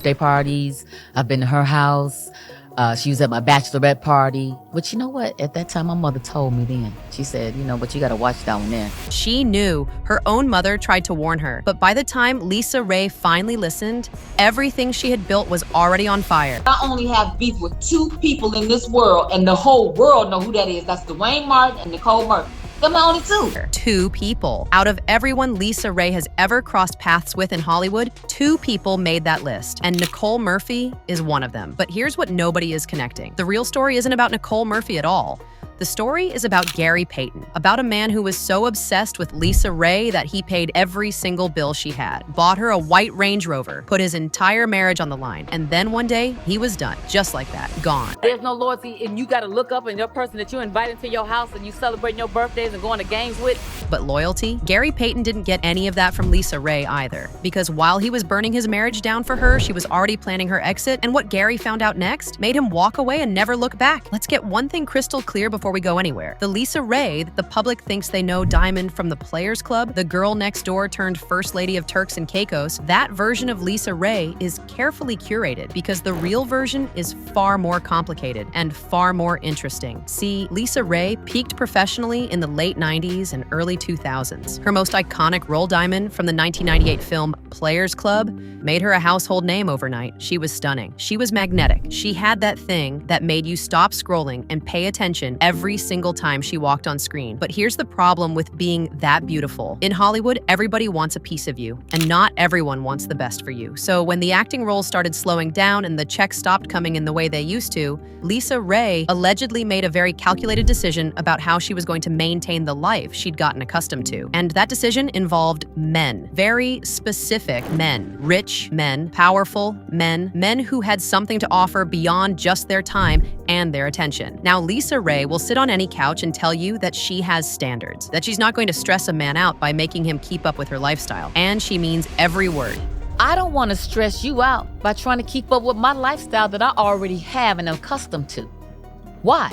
birthday parties. I've been to her house. She was at my bachelorette party. But you know what? At that time, my mother told me then. She said, but you got to watch that one there. She knew. Her own mother tried to warn her. But by the time Lisa Raye finally listened, everything she had built was already on fire. I only have beef with two people in this world, and the whole world know who that is. That's Dwayne Martin and Nicole Murphy. They're my only two. Two people. Out of everyone Lisa Raye has ever crossed paths with in Hollywood, two people made that list, and Nicole Murphy is one of them. But here's what nobody is connecting. The real story isn't about Nicole Murphy at all. The story is about Gary Payton, about a man who was so obsessed with Lisa Raye that he paid every single bill she had, bought her a white Range Rover, put his entire marriage on the line, and then one day, he was done. Just like that. Gone. There's no loyalty, and you got to look up and your person that you invite into your house and you celebrating your birthdays and going to games with. But loyalty? Gary Payton didn't get any of that from Lisa Raye either, because while he was burning his marriage down for her, she was already planning her exit, and what Gary found out next made him walk away and never look back. Let's get one thing crystal clear before we go anywhere. The Lisa Raye that the public thinks they know Diamond from the Players Club, the girl next door turned first lady of Turks and Caicos, that version of Lisa Raye is carefully curated because the real version is far more complicated and far more interesting. See, Lisa Raye peaked professionally in the late 90s and early 2000s. Her most iconic role, Diamond, from the 1998 film Players Club, made her a household name overnight. She was stunning. She was magnetic. She had that thing that made you stop scrolling and pay attention every single time she walked on screen. But here's the problem with being that beautiful. In Hollywood, everybody wants a piece of you, and not everyone wants the best for you. So when the acting roles started slowing down and the checks stopped coming in the way they used to, Lisa Raye allegedly made a very calculated decision about how she was going to maintain the life she'd gotten accustomed to. And that decision involved men. Very specific men. Rich men, powerful men, men who had something to offer beyond just their time and their attention. Now, Lisa Raye will sit on any couch and tell you that she has standards, that she's not going to stress a man out by making him keep up with her lifestyle. And she means every word. I don't want to stress you out by trying to keep up with my lifestyle that I already have and am accustomed to. Why?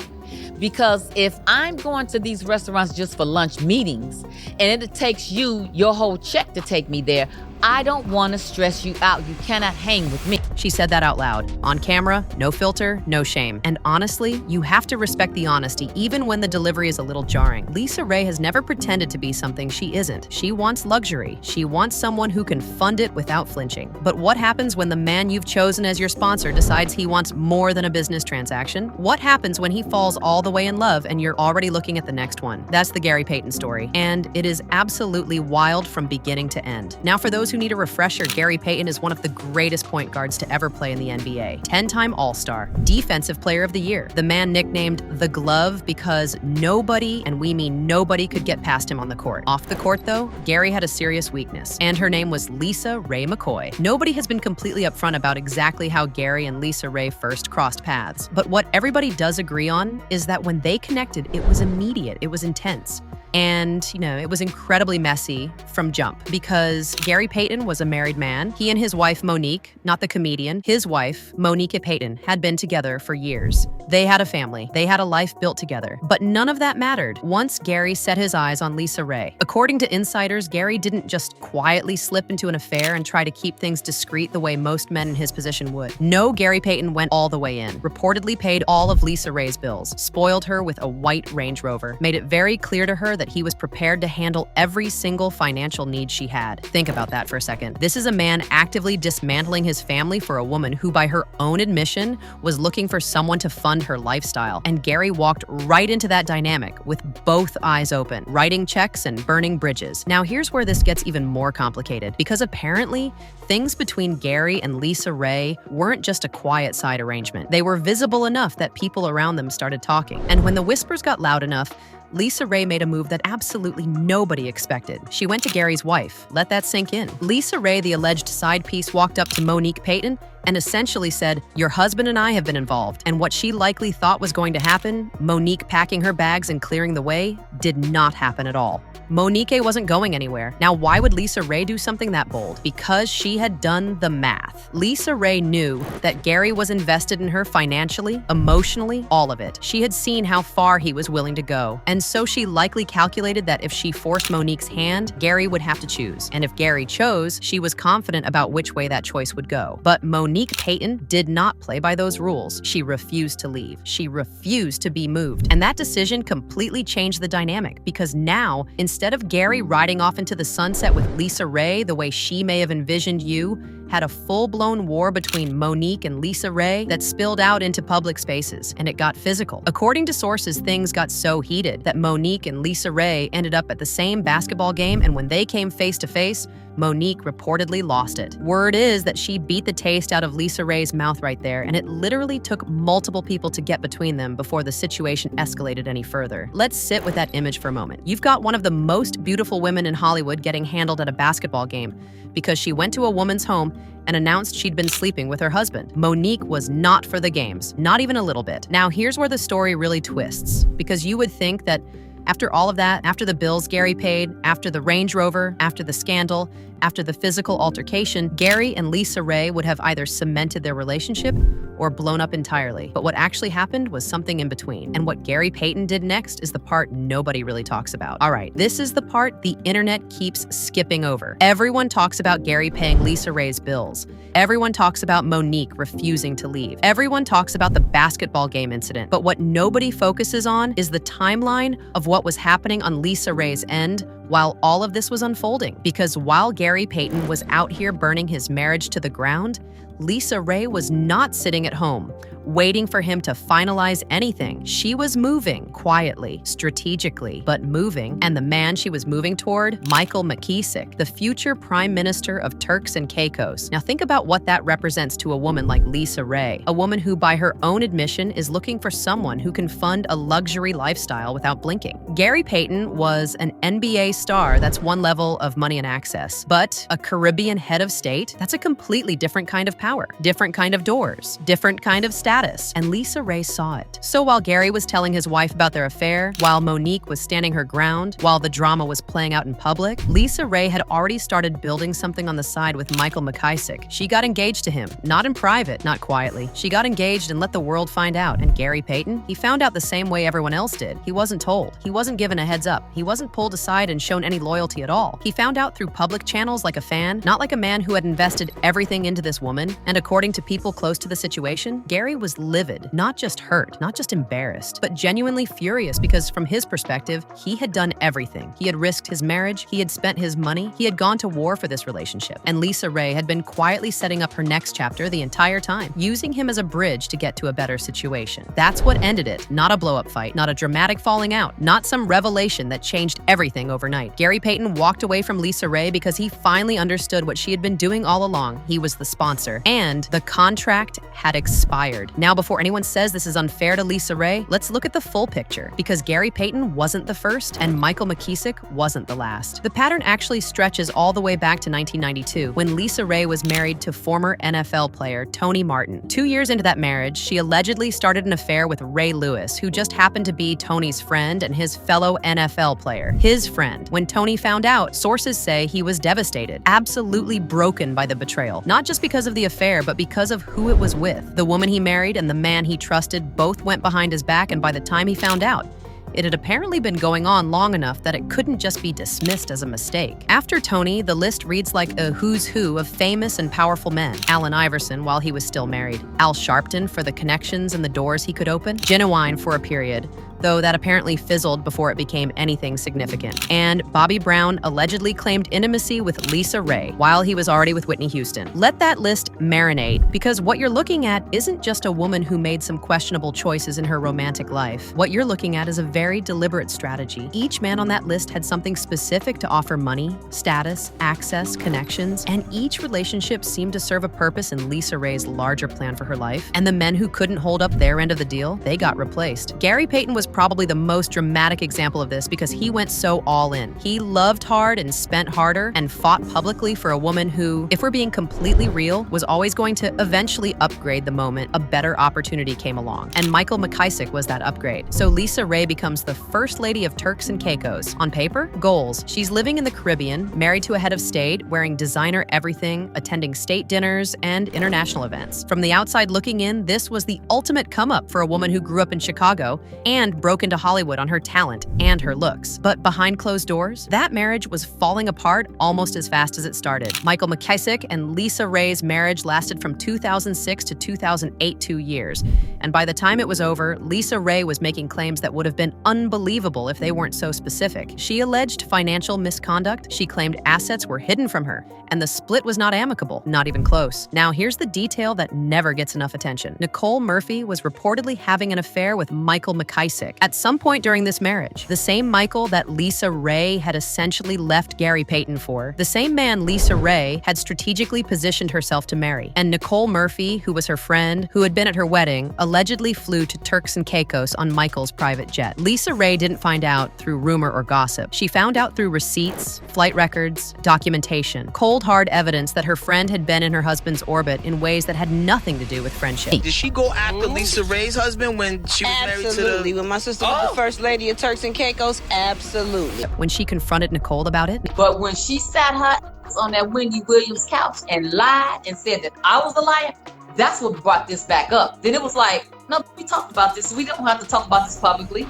Because if I'm going to these restaurants just for lunch meetings and it takes you your whole check to take me there, I don't want to stress you out. You cannot hang with me. She said that out loud. On camera, no filter, no shame. And honestly, you have to respect the honesty, even when the delivery is a little jarring. Lisa Raye has never pretended to be something she isn't. She wants luxury. She wants someone who can fund it without flinching. But what happens when the man you've chosen as your sponsor decides he wants more than a business transaction? What happens when he falls all the way in love and you're already looking at the next one? That's the Gary Payton story. And it is absolutely wild from beginning to end. Now, for those who need a refresher, Gary Payton is one of the greatest point guards to ever play in the NBA. 10-time All-Star, Defensive Player of the Year. The man nicknamed the Glove because nobody, and we mean nobody, could get past him on the court. Off the court, though, Gary had a serious weakness, and her name was Lisa Raye McCoy. Nobody has been completely upfront about exactly how Gary and Lisa Raye first crossed paths, but what everybody does agree on is that when they connected, it was immediate, it was intense. And, it was incredibly messy from jump because Gary Payton was a married man. He and his wife, Monique, not the comedian, his wife, Monique Payton, had been together for years. They had a family. They had a life built together. But none of that mattered once Gary set his eyes on Lisa Raye. According to insiders, Gary didn't just quietly slip into an affair and try to keep things discreet the way most men in his position would. No, Gary Payton went all the way in, reportedly paid all of Lisa Raye's bills, spoiled her with a white Range Rover, made it very clear to her that he was prepared to handle every single financial need she had. Think about that for a second. This is a man actively dismantling his family for a woman who, by her own admission, was looking for someone to fund her lifestyle. And Gary walked right into that dynamic with both eyes open, writing checks and burning bridges. Now, here's where this gets even more complicated, because apparently, things between Gary and Lisa Raye weren't just a quiet side arrangement. They were visible enough that people around them started talking. And when the whispers got loud enough, Lisa Raye made a move that absolutely nobody expected. She went to Gary's wife. Let that sink in. Lisa Raye, the alleged side piece, walked up to Monique Payton and essentially said, "Your husband and I have been involved." And what she likely thought was going to happen, Monique packing her bags and clearing the way, did not happen at all. Monique wasn't going anywhere. Now, why would Lisa Raye do something that bold? Because she had done the math. Lisa Raye knew that Gary was invested in her financially, emotionally, all of it. She had seen how far he was willing to go. And so she likely calculated that if she forced Monique's hand, Gary would have to choose. And if Gary chose, she was confident about which way that choice would go. But Monique Payton did not play by those rules. She refused to leave. She refused to be moved. And that decision completely changed the dynamic, because now, instead of Gary riding off into the sunset with Lisa Raye the way she may have envisioned you, had a full-blown war between Monique and Lisa Raye that spilled out into public spaces, and it got physical. According to sources, things got so heated that Monique and Lisa Raye ended up at the same basketball game, and when they came face to face, Monique reportedly lost it. Word is that she beat the taste out of Lisa Raye's mouth right there, and it literally took multiple people to get between them before the situation escalated any further. Let's sit with that image for a moment. You've got one of the most beautiful women in Hollywood getting handled at a basketball game because she went to a woman's home and announced she'd been sleeping with her husband. Monique was not for the games, not even a little bit. Now, here's where the story really twists, because you would think that after all of that, after the bills Gary paid, after the Range Rover, after the scandal, after the physical altercation, Gary and Lisa Raye would have either cemented their relationship or blown up entirely. But what actually happened was something in between. And what Gary Payton did next is the part nobody really talks about. All right, this is the part the internet keeps skipping over. Everyone talks about Gary paying Lisa Raye's bills. Everyone talks about Monique refusing to leave. Everyone talks about the basketball game incident. But what nobody focuses on is the timeline of what was happening on Lisa Raye's end while all of this was unfolding. Because while Gary Payton was out here burning his marriage to the ground, Lisa Raye was not sitting at home, waiting for him to finalize anything. She was moving quietly, strategically, but moving. And the man she was moving toward, Michael McKeesick, the future Prime Minister of Turks and Caicos. Now think about what that represents to a woman like Lisa Raye, a woman who, by her own admission, is looking for someone who can fund a luxury lifestyle without blinking. Gary Payton was an NBA star, that's one level of money and access. But a Caribbean head of state, that's a completely different kind of power, different kind of doors, different kind of status. And Lisa Raye saw it. So while Gary was telling his wife about their affair, while Monique was standing her ground, while the drama was playing out in public, Lisa Raye had already started building something on the side with Michael McKeesick. She got engaged to him, not in private, not quietly. She got engaged and let the world find out. And Gary Payton, he found out the same way everyone else did. He wasn't told. He wasn't given a heads up. He wasn't pulled aside and shown any loyalty at all. He found out through public channels like a fan, not like a man who had invested everything into this woman. And according to people close to the situation, Gary was livid, not just hurt, not just embarrassed, but genuinely furious, because from his perspective, he had done everything. He had risked his marriage, he had spent his money, he had gone to war for this relationship. And Lisa Raye had been quietly setting up her next chapter the entire time, using him as a bridge to get to a better situation. That's what ended it, not a blow-up fight, not a dramatic falling out, not some revelation that changed everything overnight. Gary Payton walked away from Lisa Raye because he finally understood what she had been doing all along. He was the sponsor, and the contract had expired. Now, before anyone says this is unfair to Lisa Raye, let's look at the full picture, because Gary Payton wasn't the first and Michael McKeesick wasn't the last. The pattern actually stretches all the way back to 1992, when Lisa Raye was married to former NFL player Tony Martin. 2 years into that marriage, she allegedly started an affair with Ray Lewis, who just happened to be Tony's friend and his fellow NFL player. His friend. When Tony found out, sources say he was devastated, absolutely broken by the betrayal. Not just because of the affair, but because of who it was with. The woman he married and the man he trusted both went behind his back, and by the time he found out, it had apparently been going on long enough that it couldn't just be dismissed as a mistake. After Tony, the list reads like a who's who of famous and powerful men. Allen Iverson, while he was still married. Al Sharpton for the connections and the doors he could open. Genuine for a period, though that apparently fizzled before it became anything significant. And Bobby Brown allegedly claimed intimacy with Lisa Raye while he was already with Whitney Houston. Let that list marinate, because what you're looking at isn't just a woman who made some questionable choices in her romantic life. What you're looking at is a very deliberate strategy. Each man on that list had something specific to offer: money, status, access, connections, and each relationship seemed to serve a purpose in Lisa Raye's larger plan for her life. And the men who couldn't hold up their end of the deal, they got replaced. Gary Payton was probably the most dramatic example of this because he went so all in. He loved hard and spent harder and fought publicly for a woman who, if we're being completely real, was always going to eventually upgrade the moment a better opportunity came along. And Michael McKissick was that upgrade. So Lisa Raye becomes the first lady of Turks and Caicos. On paper, goals. She's living in the Caribbean, married to a head of state, wearing designer everything, attending state dinners and international events. From the outside looking in, this was the ultimate come-up for a woman who grew up in Chicago and broke into Hollywood on her talent and her looks. But behind closed doors, that marriage was falling apart almost as fast as it started. Michael McKissick and Lisa Raye's marriage lasted from 2006 to 2008, 2 years. And by the time it was over, Lisa Raye was making claims that would have been unbelievable if they weren't so specific. She alleged financial misconduct, she claimed assets were hidden from her, and the split was not amicable, not even close. Now here's the detail that never gets enough attention. Nicole Murphy was reportedly having an affair with Michael McKissick at some point during this marriage. The same Michael that Lisa Raye had essentially left Gary Payton for, the same man Lisa Raye had strategically positioned herself to marry. And Nicole Murphy, who was her friend, who had been at her wedding, allegedly flew to Turks and Caicos on Michael's private jet. Lisa Raye didn't find out through rumor or gossip. She found out through receipts, flight records, documentation, cold hard evidence that her friend had been in her husband's orbit in ways that had nothing to do with friendship. Did she go after Lisa Raye's husband when she was married to the... Absolutely. When my sister was the first lady of Turks and Caicos, absolutely. When she confronted Nicole about it, But when she sat her ass on that Wendy Williams couch and lied and said that I was a liar, that's what brought this back up. Then it was like, no, we talked about this. We don't have to talk about this publicly.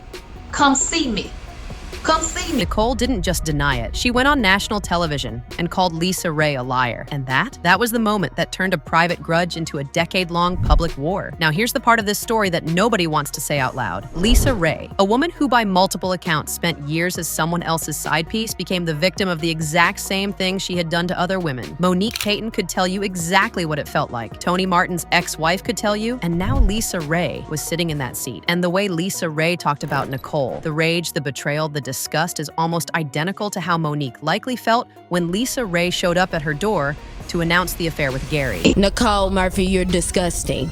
Come see me. Come see me. Nicole didn't just deny it. She went on national television and called Lisa Raye a liar. And that was the moment that turned a private grudge into a decade-long public war. Now here's the part of this story that nobody wants to say out loud. Lisa Raye, a woman who by multiple accounts spent years as someone else's side piece, became the victim of the exact same thing she had done to other women. Monique Payton could tell you exactly what it felt like. Tony Martin's ex-wife could tell you, and now Lisa Raye was sitting in that seat. And the way Lisa Raye talked about Nicole, the rage, the betrayal, the disgust is almost identical to how Monique likely felt when Lisa Raye showed up at her door to announce the affair with Gary. Nicole Murphy, you're disgusting.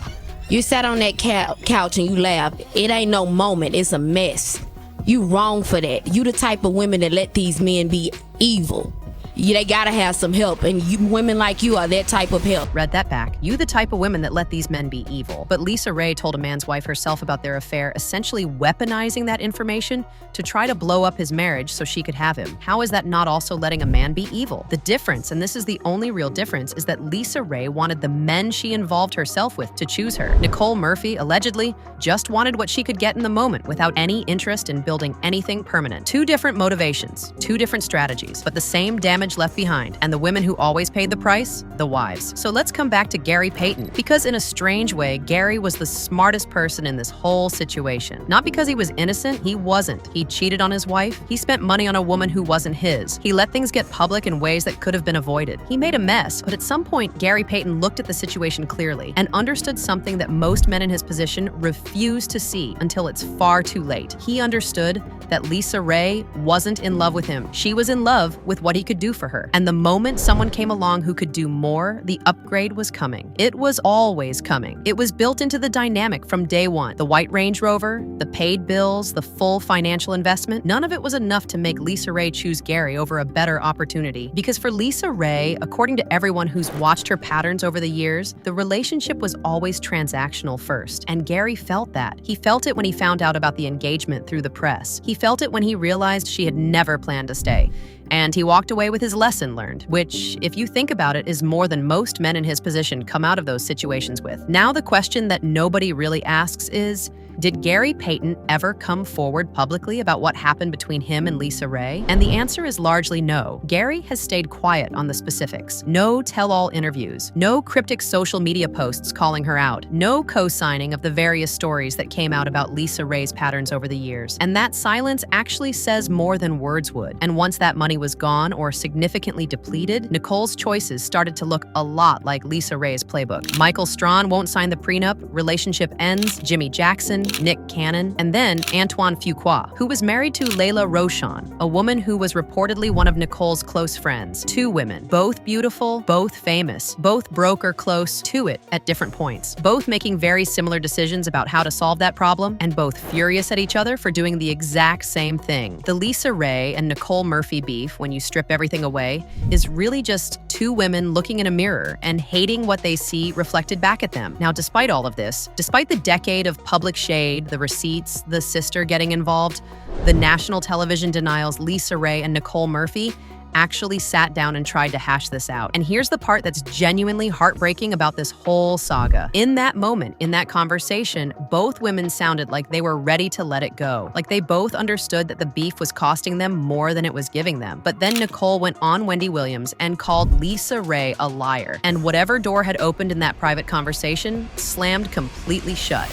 You sat on that couch and you laughed. It ain't no moment, it's a mess. You wrong for that. You the type of women that let these men be evil. They gotta have some help, and women like you are that type of help. Read that back. You the type of women that let these men be evil. But Lisa Raye told a man's wife herself about their affair, essentially weaponizing that information to try to blow up his marriage so she could have him. How is that not also letting a man be evil? The difference, and this is the only real difference, is that Lisa Raye wanted the men she involved herself with to choose her. Nicole Murphy, allegedly, just wanted what she could get in the moment without any interest in building anything permanent. Two different motivations, two different strategies, but the same damage left behind. And the women who always paid the price? The wives. So let's come back to Gary Payton, because in a strange way, Gary was the smartest person in this whole situation. Not because he was innocent, he wasn't. He cheated on his wife. He spent money on a woman who wasn't his. He let things get public in ways that could have been avoided. He made a mess, but at some point, Gary Payton looked at the situation clearly and understood something that most men in his position refuse to see until it's far too late. He understood that Lisa Raye wasn't in love with him. She was in love with what he could do for her. And the moment someone came along who could do more, the upgrade was coming. It was always coming. It was built into the dynamic from day one. The white Range Rover, the paid bills, the full financial investment, none of it was enough to make Lisa Raye choose Gary over a better opportunity. Because for Lisa Raye, according to everyone who's watched her patterns over the years, the relationship was always transactional first. And Gary felt that. He felt it when he found out about the engagement through the press. He felt it when he realized she had never planned to stay. And he walked away with his lesson learned, which, if you think about it, is more than most men in his position come out of those situations with. Now the question that nobody really asks is, did Gary Payton ever come forward publicly about what happened between him and Lisa Raye? And the answer is largely no. Gary has stayed quiet on the specifics. No tell-all interviews, no cryptic social media posts calling her out, no co-signing of the various stories that came out about Lisa Raye's patterns over the years. And that silence actually says more than words would. And once that money was gone or significantly depleted, Nicole's choices started to look a lot like Lisa Raye's playbook. Michael Strawn won't sign the prenup, relationship ends, Jimmy Jackson, Nick Cannon, and then Antoine Fuqua, who was married to Layla Rochon, a woman who was reportedly one of Nicole's close friends. 2 women, both beautiful, both famous, both broke or close to it at different points, both making very similar decisions about how to solve that problem, and both furious at each other for doing the exact same thing. The Lisa Raye and Nicole Murphy beef, when you strip everything away, is really just 2 women looking in a mirror and hating what they see reflected back at them. Now, despite all of this, despite the decade of public shade, the receipts, the sister getting involved, the national television denials, Lisa Raye and Nicole Murphy actually sat down and tried to hash this out. And here's the part that's genuinely heartbreaking about this whole saga. In that moment, in that conversation, both women sounded like they were ready to let it go. Like they both understood that the beef was costing them more than it was giving them. But then Nicole went on Wendy Williams and called Lisa Raye a liar. And whatever door had opened in that private conversation slammed completely shut.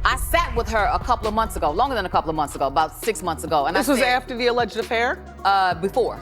I sat with her a couple of months ago, longer than a couple of months ago, about 6 months ago. And This was after the alleged affair? Before.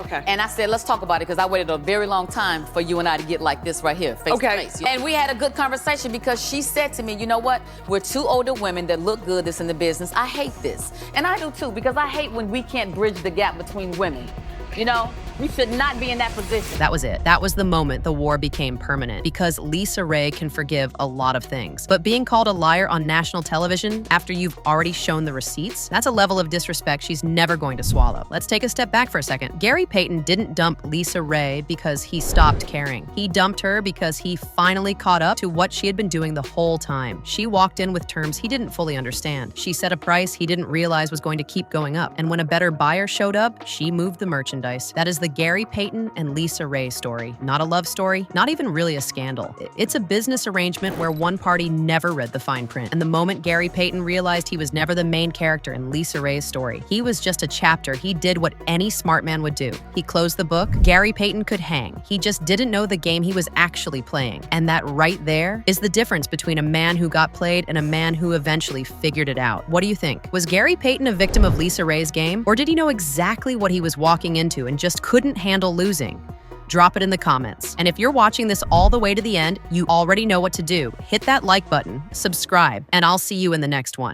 Okay. And I said, let's talk about it, because I waited a very long time for you and I to get like this right here, face to face. And we had a good conversation because she said to me, you know what? We're 2 older women that look good that's in the business. I hate this. And I do too, because I hate when we can't bridge the gap between women. You know, we should not be in that position. That was it. That was the moment the war became permanent, because Lisa Raye can forgive a lot of things. But being called a liar on national television after you've already shown the receipts, that's a level of disrespect she's never going to swallow. Let's take a step back for a second. Gary Payton didn't dump Lisa Raye because he stopped caring. He dumped her because he finally caught up to what she had been doing the whole time. She walked in with terms he didn't fully understand. She set a price he didn't realize was going to keep going up. And when a better buyer showed up, she moved the merchandise. That is the Gary Payton and Lisa Raye story. Not a love story, not even really a scandal. It's a business arrangement where one party never read the fine print. And the moment Gary Payton realized he was never the main character in Lisa Raye's story, he was just a chapter. He did what any smart man would do. He closed the book. Gary Payton could hang. He just didn't know the game he was actually playing. And that right there is the difference between a man who got played and a man who eventually figured it out. What do you think? Was Gary Payton a victim of Lisa Raye's game? Or did he know exactly what he was walking into and just couldn't handle losing? Drop it in the comments. And if you're watching this all the way to the end, you already know what to do. Hit that like button, subscribe, and I'll see you in the next one.